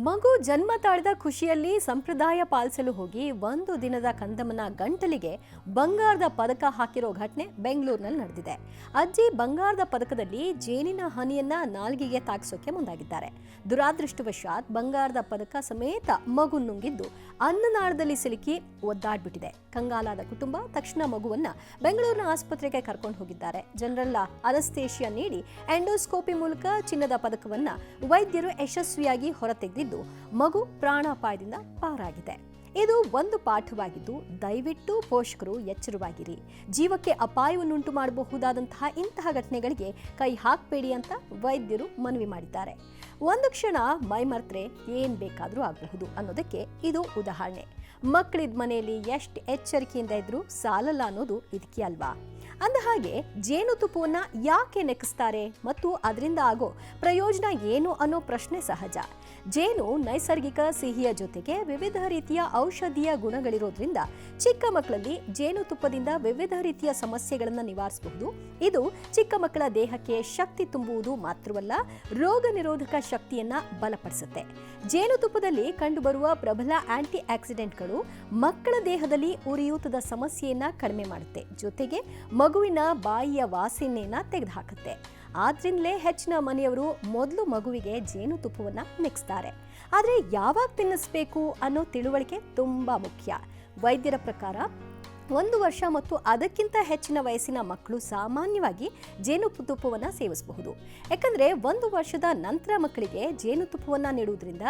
ಮಗು ಜನ್ಮ ತಾಳಿದ ಖುಷಿಯಲ್ಲಿ ಸಂಪ್ರದಾಯ ಪಾಲಿಸಲು ಹೋಗಿ ಒಂದು ದಿನದ ಕಂದಮ್ಮನ ಗಂಟಲಿಗೆ ಬಂಗಾರದ ಪದಕ ಹಾಕಿರೋ ಘಟನೆ ಬೆಂಗಳೂರಿನಲ್ಲಿ ನಡೆದಿದೆ. ಅಜ್ಜಿ ಬಂಗಾರದ ಪದಕದಲ್ಲಿ ಜೇನಿನ ಹನಿಯನ್ನ ನಾಲ್ಗೆಗೆ ತಾಗಿಸೋಕೆ ಮುಂದಾಗಿದ್ದಾರೆ. ದುರಾದೃಷ್ಟವಶಾತ್ ಬಂಗಾರದ ಪದಕ ಸಮೇತ ಮಗು ನುಂಗಿದ್ದು ಅನ್ನನಾಳದಲ್ಲಿ ಸಿಲುಕಿ ಒದ್ದಾಡ್ಬಿಟ್ಟಿದೆ. ಕಂಗಾಲಾದ ಕುಟುಂಬ ತಕ್ಷಣ ಮಗುವನ್ನ ಬೆಂಗಳೂರಿನ ಆಸ್ಪತ್ರೆಗೆ ಕರ್ಕೊಂಡು ಹೋಗಿದ್ದಾರೆ. ಜನರಲ್ ಅನಸ್ತೇಶಿಯಾ ನೀಡಿ ಎಂಡೋಸ್ಕೋಪಿ ಮೂಲಕ ಚಿನ್ನದ ಪದಕವನ್ನ ವೈದ್ಯರು ಯಶಸ್ವಿಯಾಗಿ ಹೊರತೆಗೆದಿದ್ದು ಮಗು ಪ್ರಾಣಾಪಾಯದಿಂದ ಪಾರಾಗಿದೆ. ಇದು ಒಂದು ಪಾಠವಾಗಿದ್ದು ದಯವಿಟ್ಟು ಪೋಷಕರು ಎಚ್ಚರವಾಗಿರಿ. ಜೀವಕ್ಕೆ ಅಪಾಯವನ್ನುಂಟು ಮಾಡಬಹುದಾದಂತಹ ಇಂತಹ ಘಟನೆಗಳಿಗೆ ಕೈ ಹಾಕಬೇಡಿ ಅಂತ ವೈದ್ಯರು ಮನವಿ ಮಾಡಿದ್ದಾರೆ. ಒಂದು ಕ್ಷಣ ಮೈಮರೆತರೆ ಏನ್ ಬೇಕಾದರೂ ಆಗಬಹುದು ಅನ್ನೋದಕ್ಕೆ ಇದು ಉದಾಹರಣೆ. ಮಕ್ಕಳಿದ್ದ ಮನೆಯಲ್ಲಿ ಎಷ್ಟು ಎಚ್ಚರಿಕೆಯಿಂದ ಇದ್ರೂ ಸಾಲಲ್ಲ ಅನ್ನೋದು ಇದಕ್ಕೆ ಅಲ್ವಾ? ಅಂದ ಹಾಗೆ ಜೇನುತುಪ್ಪವನ್ನ ಯಾಕೆ ನೆಕ್ಕಿಸ್ತಾರೆ ಮತ್ತು ಅದರಿಂದ ಆಗೋ ಪ್ರಯೋಜನ ಏನು ಅನ್ನೋ ಪ್ರಶ್ನೆ ಸಹಜ. ಜೇನು ನೈಸರ್ಗಿಕ ಸಿಹಿಯ ಜೊತೆಗೆ ವಿವಿಧ ರೀತಿಯ ಔಷಧೀಯ ಗುಣಗಳಿರೋದ್ರಿಂದ ಚಿಕ್ಕ ಮಕ್ಕಳಲ್ಲಿ ಜೇನುತುಪ್ಪದಿಂದ ವಿವಿಧ ರೀತಿಯ ಸಮಸ್ಯೆಗಳನ್ನು ನಿವಾರಿಸಬಹುದು. ಇದು ಚಿಕ್ಕ ಮಕ್ಕಳ ದೇಹಕ್ಕೆ ಶಕ್ತಿ ತುಂಬುವುದು ಮಾತ್ರವಲ್ಲ, ರೋಗ ನಿರೋಧಕ ಶಕ್ತಿಯನ್ನ ಬಲಪಡಿಸುತ್ತೆ. ಜೇನುತುಪ್ಪದಲ್ಲಿ ಕಂಡುಬರುವ ಪ್ರಬಲ ಆಂಟಿ ಆಕ್ಸಿಡೆಂಟ್ಗಳು ಮಕ್ಕಳ ದೇಹದಲ್ಲಿ ಉರಿಯೂತದ ಸಮಸ್ಯೆಯನ್ನ ಕಡಿಮೆ ಮಾಡುತ್ತೆ, ಜೊತೆಗೆ ಮಗುವಿನ ಬಾಯಿಯ ವಾಸನೆಯನ್ನ ತೆಗೆದುಹಾಕುತ್ತೆ. ಆದ್ರಿಂದಲೇ ಹೆಚ್ಚಿನ ಮನೆಯವರು ಮೊದಲು ಮಗುವಿಗೆ ಜೇನುತುಪ್ಪವನ್ನ ನೆಕ್ಸ್ತಾರೆ. ಆದರೆ ಯಾವಾಗ ತಿನ್ನಿಸ್ಬೇಕು ಅನ್ನೋ ತಿಳುವಳಿಕೆ ತುಂಬಾ ಮುಖ್ಯ. ವೈದ್ಯರ ಪ್ರಕಾರ 1 ವರ್ಷ ಮತ್ತು ಅದಕ್ಕಿಂತ ಹೆಚ್ಚಿನ ವಯಸ್ಸಿನ ಮಕ್ಕಳು ಸಾಮಾನ್ಯವಾಗಿ ಜೇನುತುಪ್ಪವನ್ನು ಸೇವಿಸಬಹುದು. ಯಾಕಂದ್ರೆ 1 ವರ್ಷದ ನಂತರ ಮಕ್ಕಳಿಗೆ ಜೇನುತುಪ್ಪವನ್ನು ನೀಡುವುದರಿಂದ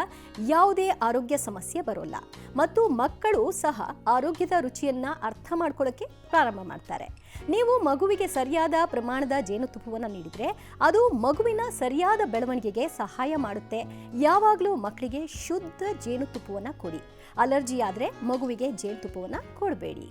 ಯಾವುದೇ ಆರೋಗ್ಯ ಸಮಸ್ಯೆ ಬರೋಲ್ಲ ಮತ್ತು ಮಕ್ಕಳು ಸಹ ಆರೋಗ್ಯದ ರುಚಿಯನ್ನ ಅರ್ಥ ಮಾಡ್ಕೊಳ್ಳೋಕೆ ಪ್ರಾರಂಭ ಮಾಡ್ತಾರೆ. ನೀವು ಮಗುವಿಗೆ ಸರಿಯಾದ ಪ್ರಮಾಣದ ಜೇನುತುಪ್ಪವನ್ನು ನೀಡಿದ್ರೆ ಅದು ಮಗುವಿನ ಸರಿಯಾದ ಬೆಳವಣಿಗೆಗೆ ಸಹಾಯ ಮಾಡುತ್ತೆ. ಯಾವಾಗಲೂ ಮಕ್ಕಳಿಗೆ ಶುದ್ಧ ಜೇನುತುಪ್ಪವನ್ನು ಕೊಡಿ. ಅಲರ್ಜಿ ಆದ್ರೆ ಮಗುವಿಗೆ ಜೇನುತುಪ್ಪವನ್ನು ಕೊಡಬೇಡಿ.